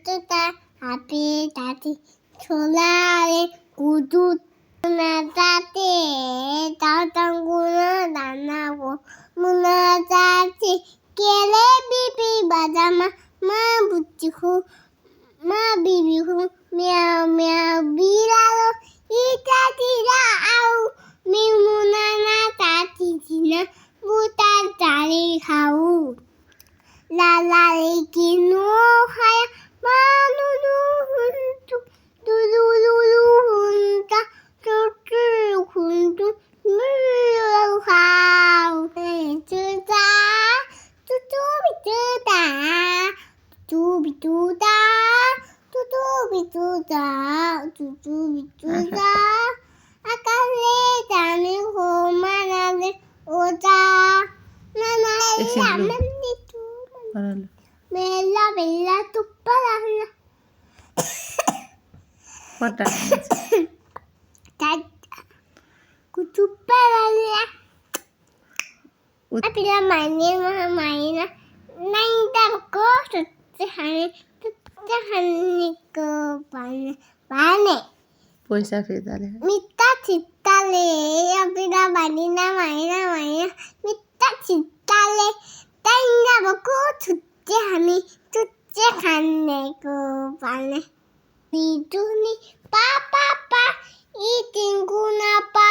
뚜다 아비 다디 조라의 구두 문화자지 다당구는 나나고 문화자지 깨레비비 맞아마 마 붙이고 마 비비고 미야미야 미라로 이자지라 아우 미문화나 자지지나 무다자리 가우 라라리기노 하야 마누누 훈투 두루루루 훈다 쭈쭈 훈투 무하우 쭈자 쭈쭈비쭈다 쭈비쭈다 쭈쭈비쭈다 쭈쭈비쭈다 아까리 자는 고만하는 오자 Action, 나나야 Blue. 맨니투 Paralo. Bella bella tu parla. What time? Tata. Kutu parla. Ut- Apila maina. Nang ko tutahani ko bane. પૈસા ફેરતા Mita chitale. Apila maina. Mita chitale. Tanga ko tutahani ko bane. Ni pa, i tinggu na pa.